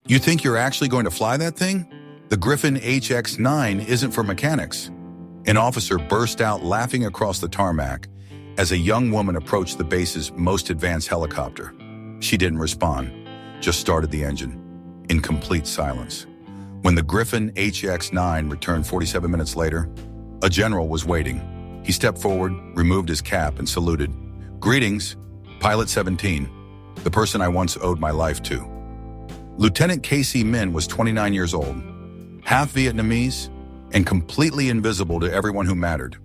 You think you're actually going to fly that thing? The Griffin HX9 isn't for mechanics. An officer burst out laughing across the tarmac as a young woman approached the base's most advanced helicopter. She didn't respond, just started the engine, in complete silence. When the Griffin HX9 returned 47 minutes later, a general was waiting. He stepped forward, removed his cap, and saluted. "Greetings, Pilot 17, the person I once owed my life to." Lieutenant Casey Min was 29 years old, half Vietnamese, and completely invisible to everyone who mattered.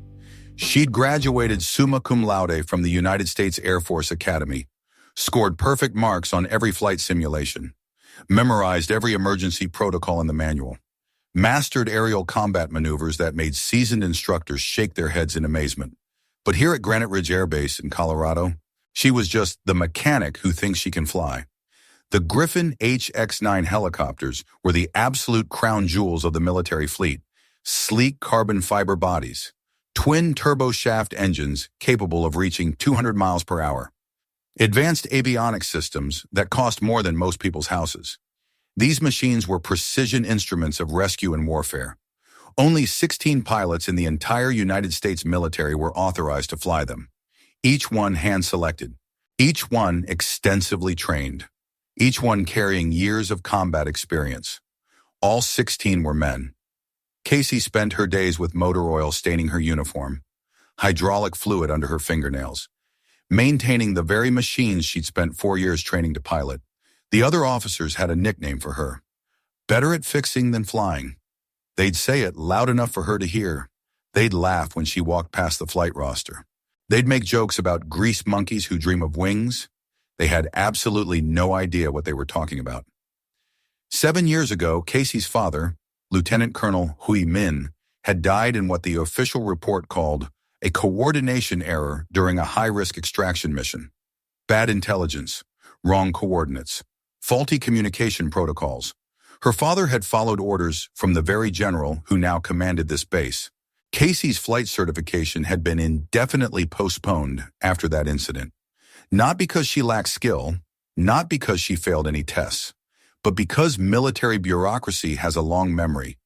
She'd graduated summa cum laude from the United States Air Force Academy, scored perfect marks on every flight simulation, memorized every emergency protocol in the manual, mastered aerial combat maneuvers that made seasoned instructors shake their heads in amazement. But here at Granite Ridge Air Base in Colorado, she was just the mechanic who thinks she can fly. The Griffin HX9 helicopters were the absolute crown jewels of the military fleet. Sleek carbon fiber bodies, twin turboshaft engines capable of reaching 200 miles per hour, advanced avionics systems that cost more than most people's houses. These machines were precision instruments of rescue and warfare. Only 16 pilots in the entire United States military were authorized to fly them. Each one hand-selected, each one extensively trained, each one carrying years of combat experience. All 16 were men. Casey spent her days with motor oil staining her uniform, hydraulic fluid under her fingernails, maintaining the very machines she'd spent 4 years training to pilot. The other officers had a nickname for her, better at fixing than flying. They'd say it loud enough for her to hear. They'd laugh when she walked past the flight roster. They'd make jokes about grease monkeys who dream of wings. They had absolutely no idea what they were talking about. 7 years ago, Casey's father, Lieutenant Colonel Huy Min, had died in what the official report called a coordination error during a high-risk extraction mission. Bad intelligence, wrong coordinates, faulty communication protocols. Her father had followed orders from the very general who now commanded this base. Casey's flight certification had been indefinitely postponed after that incident. Not because she lacked skill, not because she failed any tests, but because military bureaucracy has a long memory,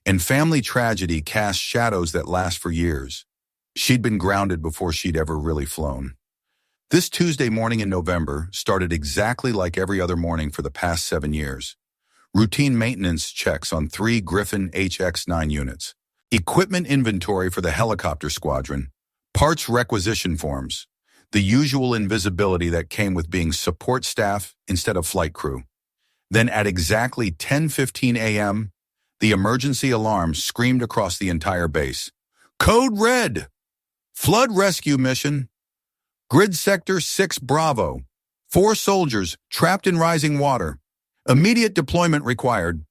and family tragedy casts shadows that last for years. She'd been grounded before she'd ever really flown. This Tuesday morning in November started exactly like every other morning for the past 7 years. Routine maintenance checks on 3 Griffin HX9 units, equipment inventory for the helicopter squadron, parts requisition forms, the usual invisibility that came with being support staff instead of flight crew. Then at exactly 10:15 a.m., the emergency alarm screamed across the entire base. Code Red! Flood rescue mission. Grid Sector 6 Bravo. 4 soldiers trapped in rising water. Immediate deployment required.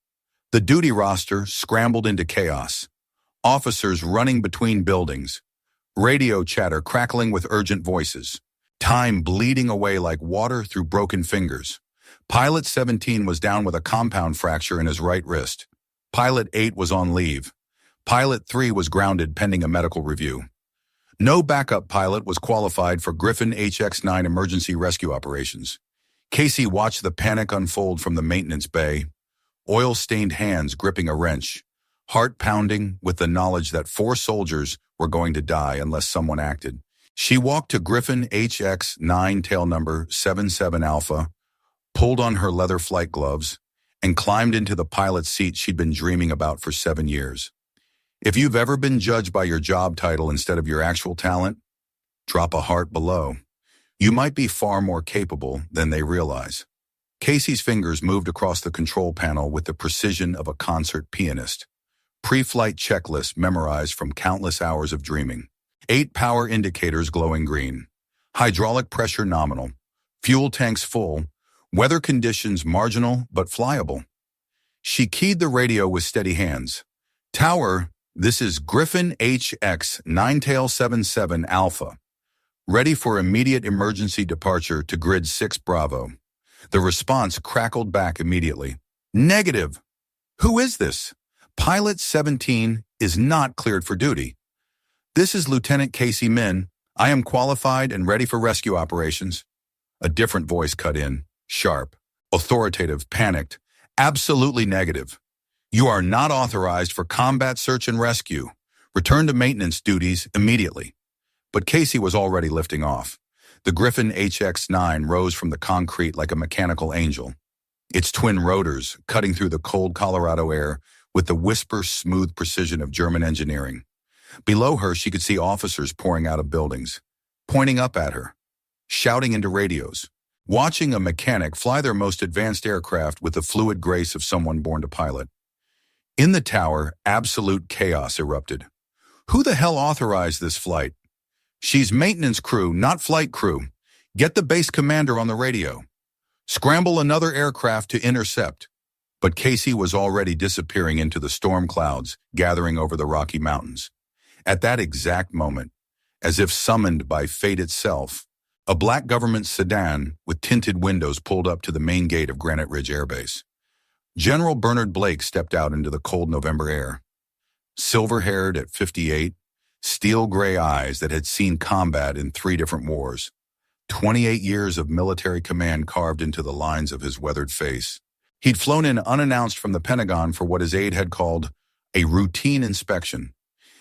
The duty roster scrambled into chaos. Officers running between buildings. Radio chatter crackling with urgent voices. Time bleeding away like water through broken fingers. Pilot 17 was down with a compound fracture in his right wrist. Pilot 8 was on leave. Pilot 3 was grounded pending a medical review. No backup pilot was qualified for Griffin HX9 emergency rescue operations. Casey watched the panic unfold from the maintenance bay, oil-stained hands gripping a wrench, heart pounding with the knowledge that 4 soldiers were going to die unless someone acted. She walked to Griffin HX9 tail number 77 Alpha, pulled on her leather flight gloves, and climbed into the pilot's seat she'd been dreaming about for 7 years. If you've ever been judged by your job title instead of your actual talent, drop a heart below. You might be far more capable than they realize. Casey's fingers moved across the control panel with the precision of a concert pianist. Pre-flight checklist memorized from countless hours of dreaming. 8 power indicators glowing green. Hydraulic pressure nominal. Fuel tanks full. Weather conditions marginal but flyable. She keyed the radio with steady hands. Tower, this is Griffin HX9 Tail 77 Alpha. Ready for immediate emergency departure to Grid 6 Bravo. The response crackled back immediately. Negative. Who is this? Pilot 17 is not cleared for duty. This is Lieutenant Casey Min. I am qualified and ready for rescue operations. A different voice cut in, sharp, authoritative, panicked. Absolutely negative. You are not authorized for combat search and rescue. Return to maintenance duties immediately. But Casey was already lifting off. The Griffin HX9 rose from the concrete like a mechanical angel, its twin rotors cutting through the cold Colorado air with the whisper-smooth precision of German engineering. Below her, she could see officers pouring out of buildings, pointing up at her, shouting into radios, watching a mechanic fly their most advanced aircraft with the fluid grace of someone born to pilot. In the tower, absolute chaos erupted. Who the hell authorized this flight? She's maintenance crew, not flight crew. Get the base commander on the radio. Scramble another aircraft to intercept. But Casey was already disappearing into the storm clouds gathering over the Rocky Mountains. At that exact moment, as if summoned by fate itself, a black government sedan with tinted windows pulled up to the main gate of Granite Ridge Air Base. General Bernard Blake stepped out into the cold November air. Silver-haired at 58, steel-gray eyes that had seen combat in 3 different wars. 28 years of military command carved into the lines of his weathered face. He'd flown in unannounced from the Pentagon for what his aide had called a routine inspection.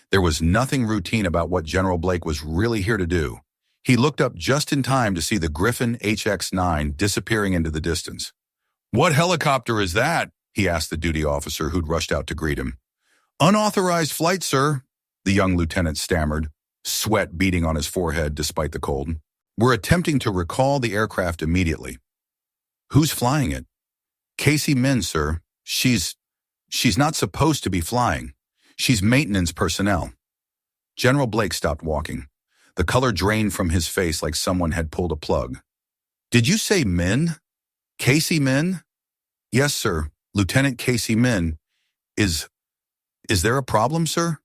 There was nothing routine about what General Blake was really here to do. He looked up just in time to see the Griffin HX9 disappearing into the distance. "What helicopter is that?" he asked the duty officer who'd rushed out to greet him. "Unauthorized flight, sir," the young lieutenant stammered, sweat beading on his forehead despite the cold. "We're attempting to recall the aircraft immediately." "Who's flying it?" "Casey Min, sir. She's not supposed to be flying. She's maintenance personnel." General Blake stopped walking. The color drained from his face like someone had pulled a plug. "Did you say Min? Casey Min?" "Yes, sir. Lieutenant Casey Min. Is there a problem, sir?"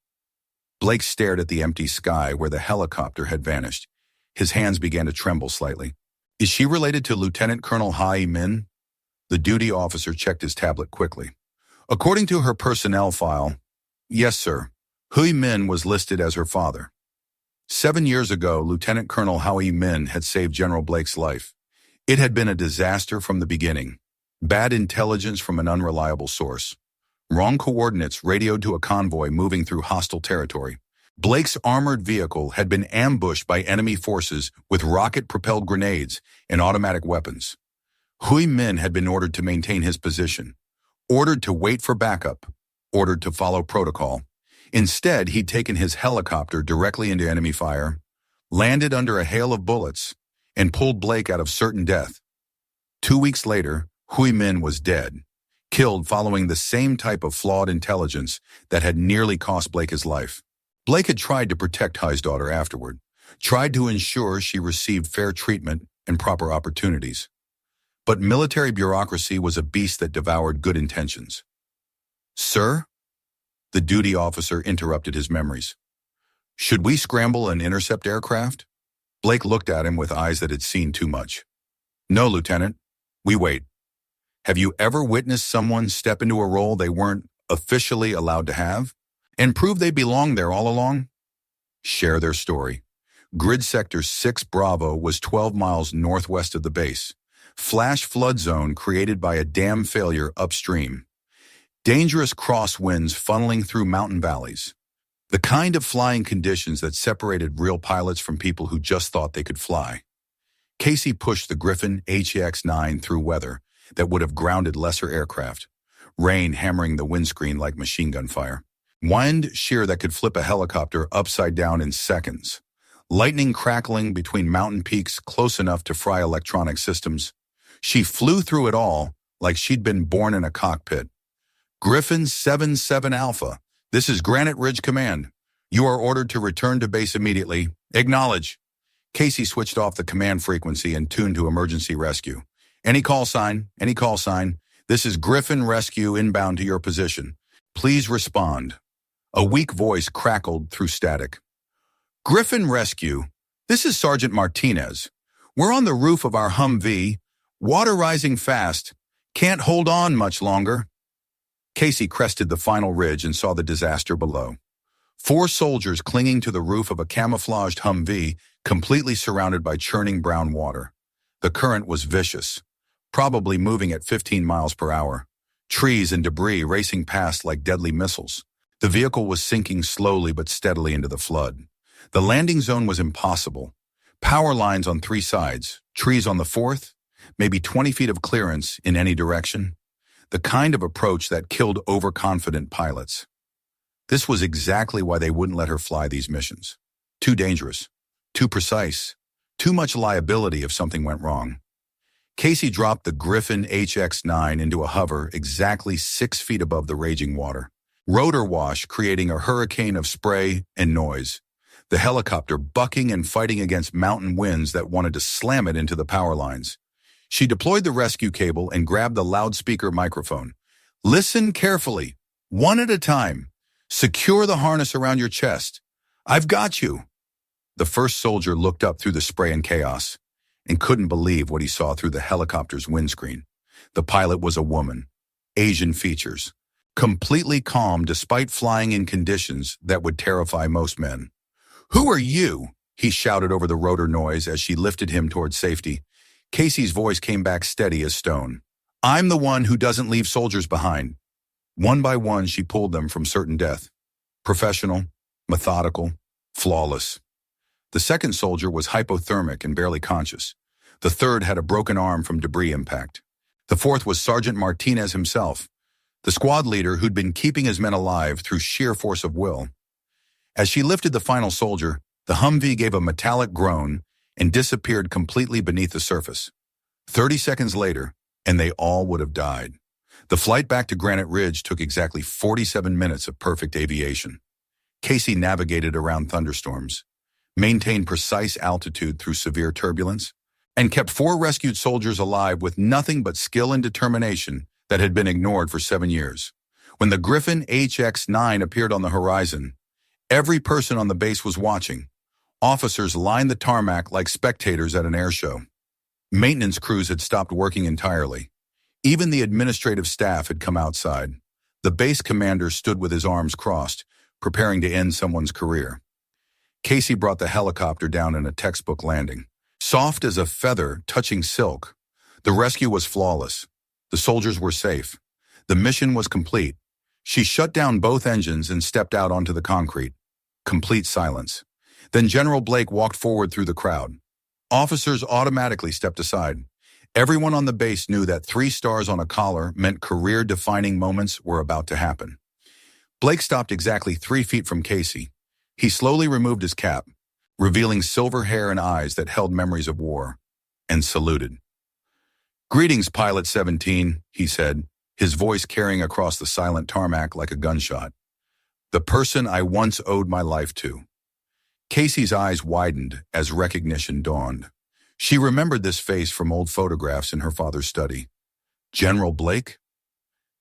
Blake stared at the empty sky where the helicopter had vanished. His hands began to tremble slightly. "Is she related to Lieutenant Colonel Hai Min?" The duty officer checked his tablet quickly. "According to her personnel file, yes, sir. Hui Min was listed as her father. 7 years ago, Lieutenant Colonel Hui Min had saved General Blake's life. It had been a disaster from the beginning. Bad intelligence from an unreliable source. Wrong coordinates radioed to a convoy moving through hostile territory. Blake's armored vehicle had been ambushed by enemy forces with rocket-propelled grenades and automatic weapons. Hui Min had been ordered to maintain his position, ordered to wait for backup, ordered to follow protocol. Instead, he'd taken his helicopter directly into enemy fire, landed under a hail of bullets, and pulled Blake out of certain death. 2 weeks later, Hui Min was dead, killed following the same type of flawed intelligence that had nearly cost Blake his life. Blake had tried to protect Hui's daughter afterward, tried to ensure she received fair treatment and proper opportunities. But military bureaucracy was a beast that devoured good intentions. "Sir?" The duty officer interrupted his memories. "Should we scramble an intercept aircraft?" Blake looked at him with eyes that had seen too much. "No, Lieutenant. We wait. Have you ever witnessed someone step into a role they weren't officially allowed to have and prove they belonged there all along?" Share their story. Grid Sector 6 Bravo was 12 miles northwest of the base. Flash flood zone created by a dam failure upstream. Dangerous crosswinds funneling through mountain valleys. The kind of flying conditions that separated real pilots from people who just thought they could fly. Casey pushed the Griffin HX9 through weather that would have grounded lesser aircraft. Rain hammering the windscreen like machine gun fire. Wind shear that could flip a helicopter upside down in seconds. Lightning crackling between mountain peaks close enough to fry electronic systems. She flew through it all like she'd been born in a cockpit. "Griffin 77 Alpha, this is Granite Ridge Command. You are ordered to return to base immediately. Acknowledge." Casey switched off the command frequency and tuned to emergency rescue. Any call sign. This is Griffin Rescue inbound to your position. Please respond." A weak voice crackled through static. "Griffin Rescue, this is Sergeant Martinez. We're on the roof of our Humvee. Water rising fast. Can't hold on much longer." Casey crested the final ridge and saw the disaster below. 4 soldiers clinging to the roof of a camouflaged Humvee, completely surrounded by churning brown water. The current was vicious, probably moving at 15 miles per hour. trees and debris racing past like deadly missiles. The vehicle was sinking slowly but steadily into the flood. The landing zone was impossible. Power lines on 3 sides, trees on the 4th, maybe 20 feet of clearance in any direction. The kind of approach that killed overconfident pilots. This was exactly why they wouldn't let her fly these missions. Too dangerous, too precise, too much liability if something went wrong. Casey dropped the Griffin HX9 into a hover exactly 6 feet above the raging water. Rotor wash creating a hurricane of spray and noise. The helicopter bucking and fighting against mountain winds that wanted to slam it into the power lines. She deployed the rescue cable and grabbed the loudspeaker microphone. Listen carefully, one at a time. Secure the harness around your chest. I've got you. The first soldier looked up through the spray and chaos and couldn't believe what he saw through the helicopter's windscreen. The pilot was a woman, Asian features, completely calm despite flying in conditions that would terrify most men. "Who are you?" he shouted over the rotor noise as she lifted him toward safety. Casey's voice came back steady as stone. "I'm the one who doesn't leave soldiers behind." One by one, she pulled them from certain death. Professional, methodical, flawless. The second soldier was hypothermic and barely conscious. The third had a broken arm from debris impact. The fourth was Sergeant Martinez himself, the squad leader who'd been keeping his men alive through sheer force of will. As she lifted the final soldier, the Humvee gave a metallic groan and disappeared completely beneath the surface. 30 seconds later, and they all would have died. The flight back to Granite Ridge took exactly 47 minutes of perfect aviation. Casey navigated around thunderstorms, maintained precise altitude through severe turbulence, and kept 4 rescued soldiers alive with nothing but skill and determination that had been ignored for 7 years. When the Griffin HX9 appeared on the horizon, every person on the base was watching. Officers lined the tarmac like spectators at an air show. Maintenance crews had stopped working entirely. Even the administrative staff had come outside. The base commander stood with his arms crossed, preparing to end someone's career. Casey brought the helicopter down in a textbook landing. Soft as a feather touching silk. The rescue was flawless. The soldiers were safe. The mission was complete. She shut down both engines and stepped out onto the concrete. Complete silence. Then General Blake walked forward through the crowd. Officers automatically stepped aside. Everyone on the base knew that 3 stars on a collar meant career-defining moments were about to happen. Blake stopped exactly 3 feet from Casey. He slowly removed his cap, revealing silver hair and eyes that held memories of war, and saluted. "Greetings, Pilot 17, he said, his voice carrying across the silent tarmac like a gunshot. "The person I once owed my life to." Casey's eyes widened as recognition dawned. She remembered this face from old photographs in her father's study. "General Blake?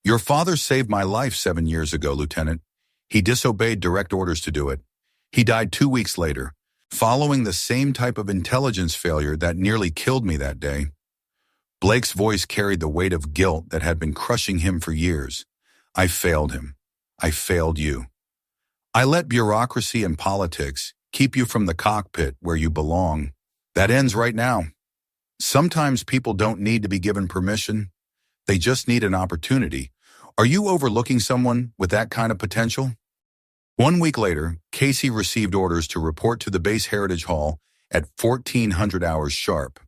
Your father saved my life 7 years ago, Lieutenant. He disobeyed direct orders to do it. He died 2 weeks later, following the same type of intelligence failure that nearly killed me that day." Blake's voice carried the weight of guilt that had been crushing him for years. "I failed him. I failed you. I let bureaucracy and politics keep you from the cockpit where you belong. That ends right now. Sometimes people don't need to be given permission. They just need an opportunity. Are you overlooking someone with that kind of potential?" 1 week later, Casey received orders to report to the base Heritage Hall at 1400 hours sharp.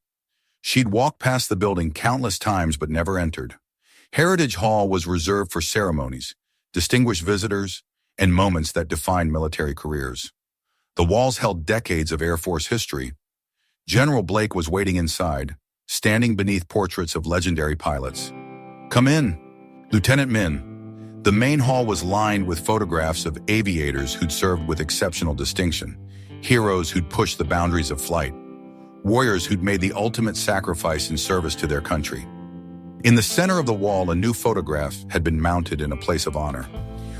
She'd walked past the building countless times but never entered. Heritage Hall was reserved for ceremonies, distinguished visitors, and moments that defined military careers. The walls held decades of Air Force history. General Blake was waiting inside, standing beneath portraits of legendary pilots. "Come in, Lieutenant Min." The main hall was lined with photographs of aviators who'd served with exceptional distinction, heroes who'd pushed the boundaries of flight, warriors who'd made the ultimate sacrifice in service to their country. In the center of the wall, a new photograph had been mounted in a place of honor.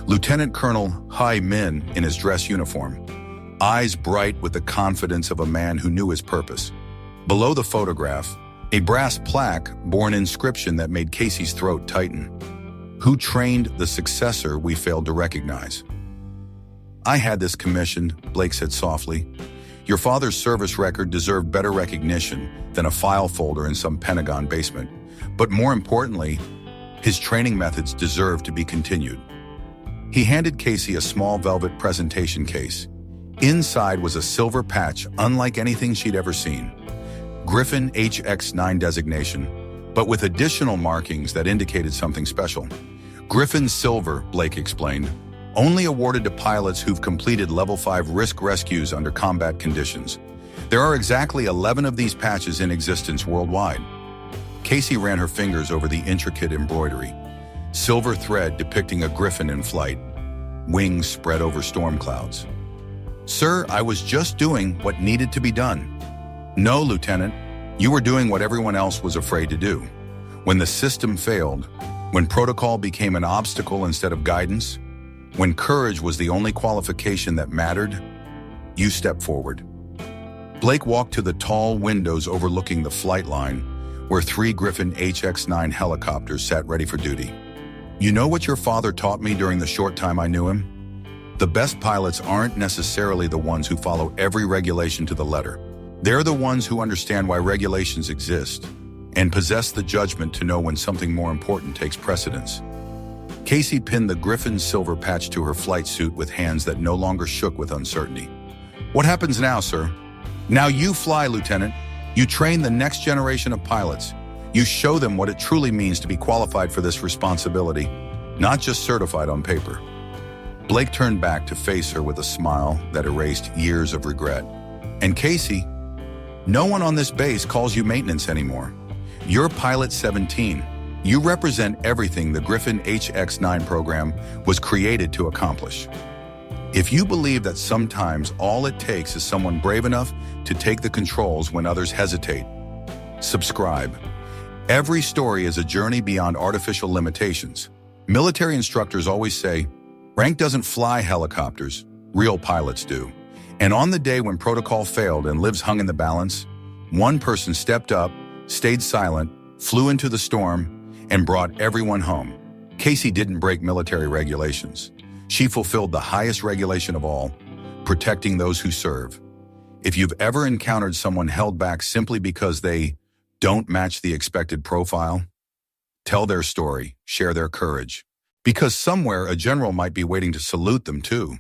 Lieutenant Colonel Hai Min in his dress uniform, eyes bright with the confidence of a man who knew his purpose. Below the photograph, a brass plaque bore an inscription that made Casey's throat tighten. "Who trained the successor we failed to recognize?" "I had this commissioned," Blake said softly. "Your father's service record deserved better recognition than a file folder in some Pentagon basement. But more importantly, His training methods deserved to be continued. He handed Casey a small velvet presentation case. Inside was a silver patch unlike anything she'd ever seen. Griffin HX9 designation, but with additional markings that indicated something special. Griffin Silver, Blake explained, only awarded to pilots who've completed Level 5 risk rescues under combat conditions. There are exactly 11 of these patches in existence worldwide. Casey ran her fingers over the intricate embroidery. Silver thread depicting a griffin in flight, wings spread over storm clouds. "Sir, I was just doing what needed to be done." "No, Lieutenant, you were doing what everyone else was afraid to do. When the system failed, when protocol became an obstacle instead of guidance, when courage was the only qualification that mattered, you stepped forward." Blake walked to the tall windows overlooking the flight line, where 3 Griffin HX9 helicopters sat ready for duty. "You know what your father taught me during the short time I knew him? The best pilots aren't necessarily the ones who follow every regulation to the letter. They're the ones who understand why regulations exist and possess the judgment to know when something more important takes precedence." Casey pinned the Griffin silver patch to her flight suit with hands that no longer shook with uncertainty. "What happens now, sir?" "Now you fly, Lieutenant. You train the next generation of pilots. You show them what it truly means to be qualified for this responsibility, not just certified on paper." Blake turned back to face her with a smile that erased years of regret. "And Casey, no one on this base calls you maintenance anymore. You're Pilot 17. You represent everything the Griffin HX9 program was created to accomplish. If you believe that sometimes all it takes is someone brave enough to take the controls when others hesitate, subscribe. Every story is a journey beyond artificial limitations. Military instructors always say, rank doesn't fly helicopters, real pilots do. And on the day when protocol failed and lives hung in the balance, one person stepped up, stayed silent, flew into the storm, and brought everyone home. Casey didn't break military regulations. She fulfilled the highest regulation of all, protecting those who serve. If you've ever encountered someone held back simply because they don't match the expected profile, tell their story, share their courage. Because somewhere a general might be waiting to salute them too.